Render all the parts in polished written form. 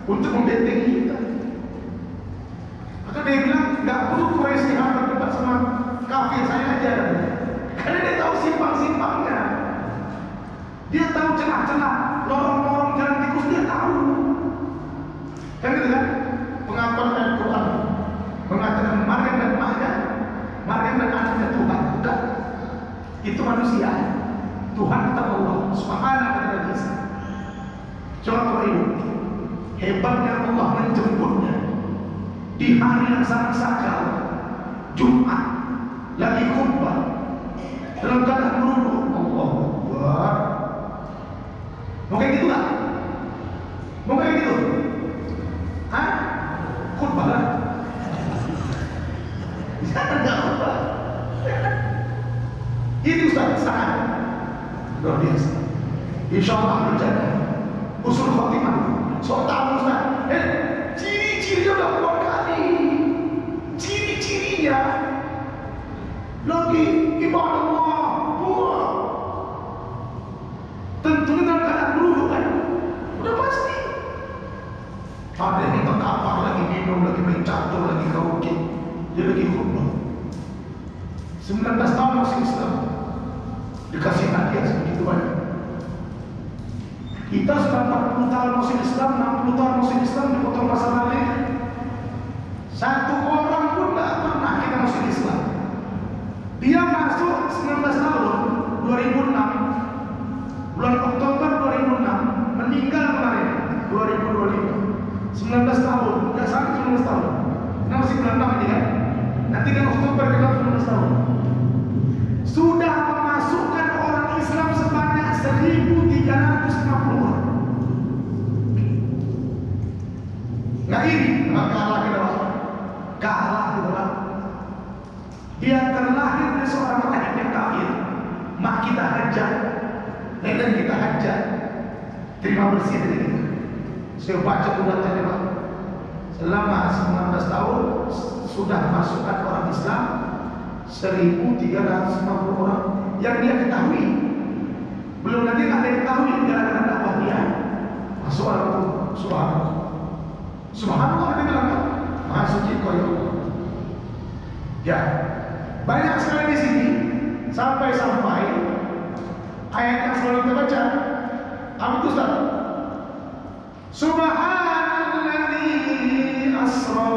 untuk membentengi kita. Maka dia bilang, nggak perlu Quraisy berdebat sama kafir, saya aja. Karena dia tahu simpang-simpangnya, dia tahu celah-celah, lorong-lorong jalan tikus, dia tahu. Kan gitu kan? Pengakuan Al-Quran mengatakan Maryam dan anaknya Tuhan, bukan? Itu manusia. Tuhan tetap Allah Subhanahu wa ta'ala. Contoh ini, hebatnya Allah menjemputnya di hari yang sangat sakral, Jumat, lagi khutbah, dalam keadaan merunduk. Allahu Akbar. Mau kayak gitu gak? Mau kayak gitu? Hah? Khutbah lah. Jangan gak khutbah. Ini Ustaz, sangat luar biasa. Insya Allah berjalan usul khotimah. So tahu Ustaz, ciri-cirinya udah keluar kali. Ciri-cirinya lagi ibadah Allah, buah. Tentunya dalam keadaan berwudu kan? Udah pasti. Ada yang minta kapar, lagi minum, lagi main catur, lagi karaoke, dia lagi khutbah. 19 tahun masih Islam, dikasih hadiah sebegitu banyak. Kita sudah 40 tahun masih Islam, 60 tahun masih Islam, dipotong masa balik. Satu orang pun tidak pernah kita masuk Islam. Dia masuk 19 tahun, 2006, bulan Oktober 2006, meninggal kemarin 2025. 19 tahun, nggak sampai 19 tahun. Kita masih bulan 6 ini kan? Nanti kan Oktober kita 19 tahun. Sudah memasukkan orang Islam sebanyak 1.350 orang. Nggak iri, nggak kalah kita Pak. Kalah kita Pak. Dia terlahir dari seorang rakyat yang kafir. Mak kita hajat, nenek kita hajat. Terima bersih dari kita. Saya baca udatannya Pak. Selama 19 tahun sudah masukkan orang Islam 1.350 orang yang dia ketahui. Belum nanti ada yang ketahui gara-gara dakwah dia. Masuk orang itu, subhanallah. Subhanallah dia bilang, Maha suci kau ya Allah. Ya, banyak sekali di sini sampai ayat yang selalu kita baca. Apa itu Ustaz? Subhanalladzi asra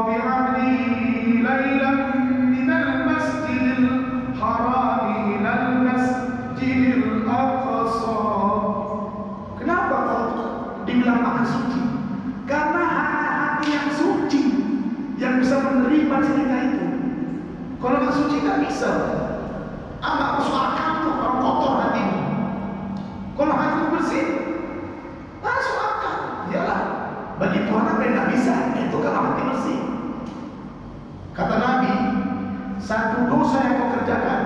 bi'abdihi lailan minal masjidil haram ilal masjidil aqsa. Kenapa kau dibilang Maha suci? Karena hati yang suci yang bisa menerima cerita itu. Kalau nggak suci nggak bisa. Nggak masuk akal tuh kalau kotor hatimu. Kalau hatimu bersih, masuk akal. Iyalah, bagi Tuhan apa yang nggak bisa, itu kalau hati bersih. Kata Nabi, satu dosa yang kau kerjakan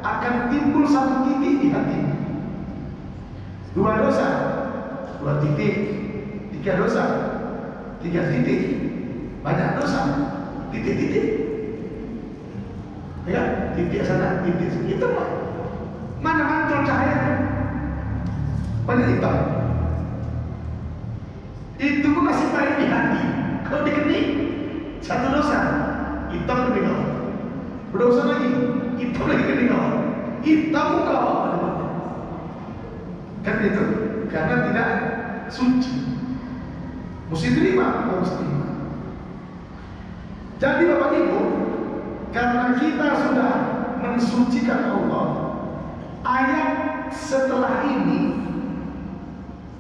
akan timbul satu titik di hatimu. Dua dosa, 2 titik. 3 dosa, 3 titik. Banyak dosa, titik-titik. Ya, titik sana, titik sini. Itu mah. Mana mantul cahaya? Banyak hitam. Itu pun masih baik di hati. Kalau dikening, satu dosa, hitam lebih bawah. Berdosa lagi, hitam lagi ke bawah. Hitam muka bawah. Kan itu, karena tidak suci. Mesti terima, harus terima. Jadi Bapak Ibu, karena kita sudah mensucikan Allah, ayat setelah ini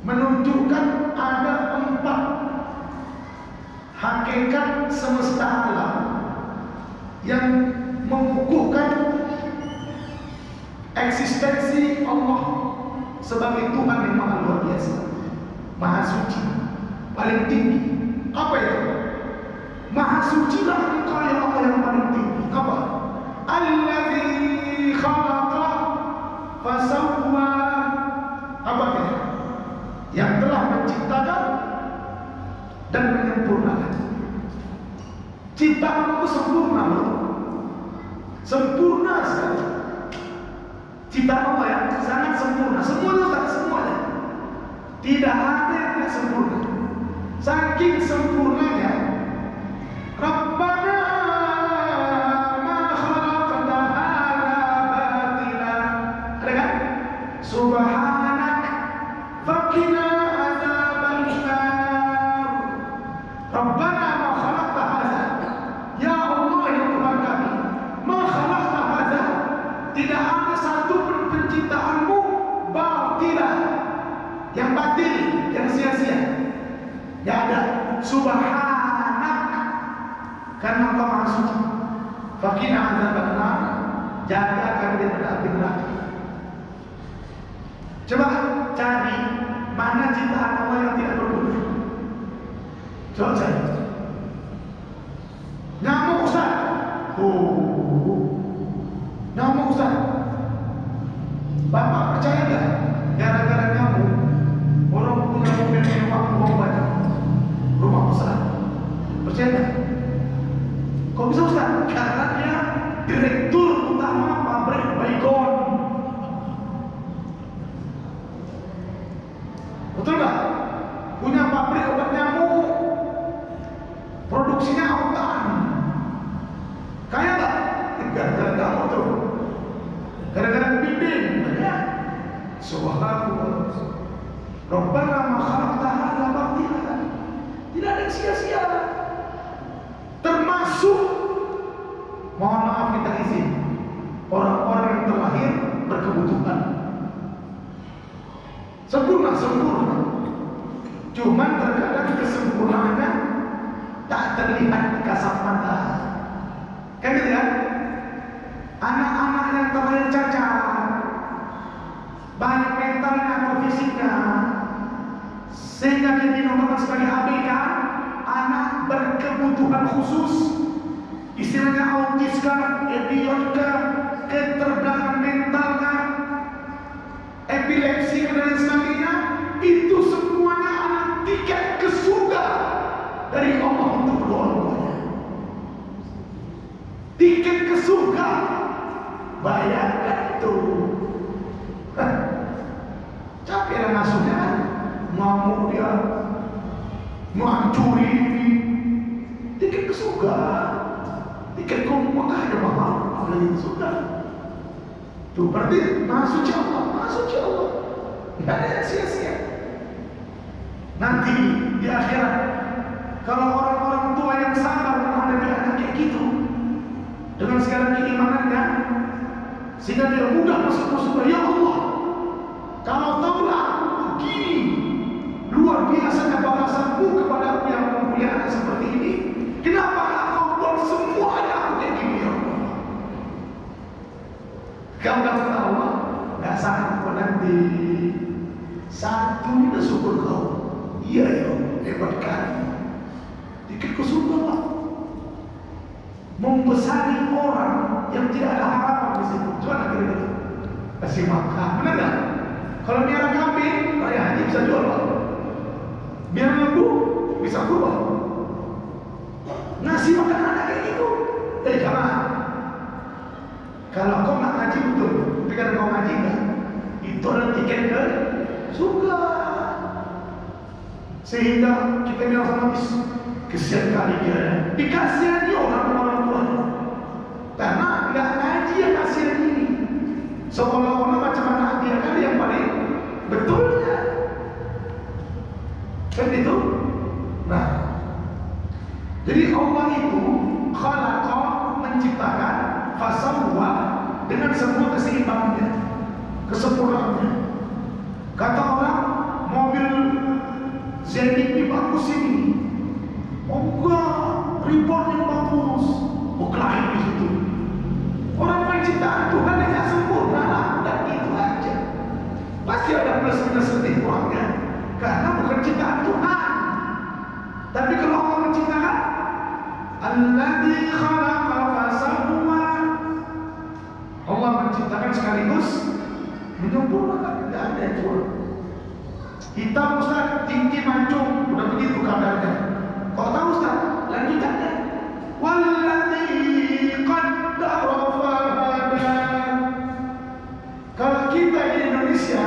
menunjukkan ada 4 hakikat semesta alam yang mengukuhkan eksistensi Allah sebagai Tuhan yang maha luar biasa, maha suci, paling tinggi. Apa itu? Maha suci lah Engkau ya Allah yang paling tinggi. Apa? Alladzi khalaqa fasawwa. Apa itu? Yang telah menciptakan dan menyempurnakan. Ciptaan itu sempurna loh. Sempurna sekali. Ciptaan Allah ya sangat sempurna. Semuanya. Tidak ada yang tidak sempurna. saking sempurnanya. Rabbana ma khalaqta hadza batila. Ada kan? Subhanak faqina adzabannar. Rabbana ma khalaqta hadza. Ya Allah ya Tuhan kami, ma khalaqta hadza. Tidak ada satu pun penciptaanmu batila, yang batil, yang sia-sia. Tidak ada. Subhanak, karena Engkau Maha Suci. Faqina adzabannar, jaga kami dari api neraka. Coba cari mana ciptaan Allah yang tidak berguna. Coba cari. Nyamuk Ustaz. Nyamuk Ustaz. Bapak percaya nggak? Gara-gara nyamuk, orang punya mobil mewah, uang banyak, rumah besar. Percaya nggak? Kok bisa Ustaz? Karena dia direktur utama pabrik Baygon. Betul nggak? Punya pabrik obat nyamuk, produksinya autan. Kaya nggak? Gara-gara kamu tuh, gara-gara bimbing, ya. Subhanallah. Rabbana ma khalaqta hadza batila. Tidak ada yang sia-sia. Termasuk, mohon maaf kita izin, orang-orang yang terlahir berkebutuhan. Sempurna. Cuman terkadang kesempurnaannya tak terlihat kasat mata. Kan gitu kan? Anak-anak yang terlahir cacat, baik mentalnya atau fisiknya, sehingga dia dinamakan sebagai ABK, anak berkebutuhan khusus, istilahnya autis kah, EBJ kah, keterbelakangan mentalnya, epilepsi dan lain sebagainya, itu semuanya anak tiket ke surga dari Allah untuk berdoa-doanya. Tiket ke surga, bayangkan tuh. Capek lah masuknya kan, ngamuk dia, menghancuri ini. Tiket ke surga, tiket ke Mekah ada mahal, apalagi ke surga. Tuh berarti masuk Allah. Tidak ada yang sia-sia. Nanti di akhirat, kalau orang-orang tua yang sabar menghadapi anak kayak gitu, dengan segala keimanannya, sehingga dia mudah masuk surga. Ya Allah, kalau tahulah aku begini luar biasanya balasanmu kepada aku yang mempunyai anak seperti ini, kenapa kau buat semuanya aku kayak gini ya Allah? Kau kata Allah, nggak sanggup nanti. Satu ini udah syukur kau. Iya ya Allah, hebat kali. Dikit ke surga Pak. Membesari orang yang tidak ada harapan di situ. Coba nanti kita kasih makan, benar nggak? Kalau miara kambing, raya haji bisa jual Pak. Miara lembu bisa berubah. Ngasih makan anak kayak gitu. Jangan. Kalau kau nggak ngaji betul, tapi kalau kau ngaji nggak, itu adalah tiket ke surga. Sehingga kita bilang sama bis, kesian kali dia, dikasihani orang tuanya, karena nggak ngaji yang kasihan ini. Seolah-olah macam mana dia kan yang paling betulnya, kan itu. Nah, jadi Allah itu khalaqa, menciptakan, fasawwa, dengan semua keseimbangannya, kesempurnaannya. Kata orang, mobil Zenit ini bagus ini. Oh enggak, Reborn yang bagus. Oh kelahin di situ. Orang penciptaan Tuhan yang gak sempurna lah, dan itu aja. Pasti ada plus minus lebih kurangnya, karena bukan ciptaan Tuhan. Tapi kalau Allah menciptakan, Alladzi khalaqa fasawwa, Allah menciptakan sekaligus menyempurnakan, tidak ada yang kurang. Hitam Ustaz, tinggi mancung, udah begitu kadarnya. Kau tahu Ustaz, lanjutannya, walladzi qaddara fahada. Kalau kita di Indonesia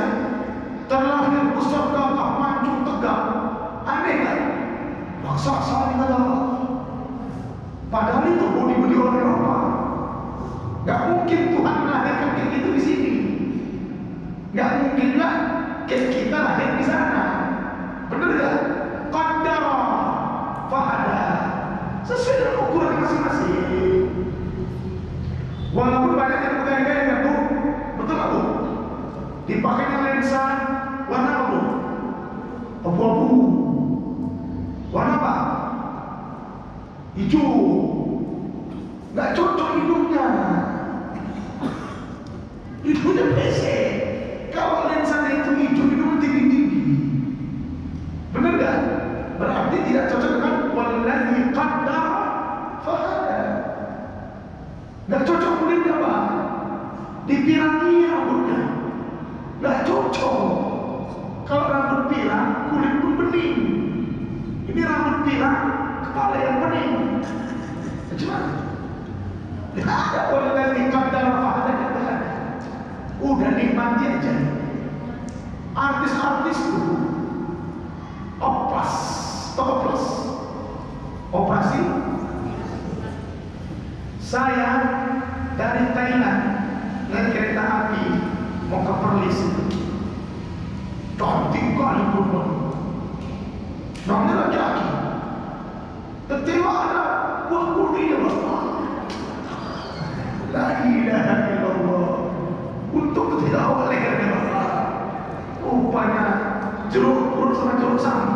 terlahir besar gagah mancung tegak, aneh kan? raksasa di kata Allah. Padahal itu budi-budi orang Eropa. Gak mungkin Tuhan melahirkan kayak gitu di sini. Gak mungkin lah kayak kita lahir di sana. Bener gak? Qaddara fahada, sesuai dengan ukuran masing-masing. Walaupun banyak yang bergaya-gaya kan Bu, betul gak Bu? Dipakainya lensa warna apa Bu? Abu-abu. Warna apa? Hijau. Gak cocok hidungnya. Hidungnya pesek. Kalau lensanya itu hijau, hidungnya tinggi-tinggi. Benar gak? Berarti tidak cocok dengan wallazi qaddara fahada. Gak cocok kulitnya apa? Dipirangi rambutnya. Gak cocok. Kalau rambut pirang, kulit pun bening. Ini rambut pirang, kepala yang bening. Gimana? Tidak ada wallazi qaddara fahada, tidak ada. Udah nikmati aja. Artis-artis itu toples, operasi. Saya dari Thailand naik kereta api mau ke Perlis itu. Cantik kali perempuan. Namanya laki-laki. Ketiba ada buah putih ya Bapak. La ilaha illallah. Untuk tidak awal lehernya Bapak. Rupanya jeruk purut sama jeruk sangka.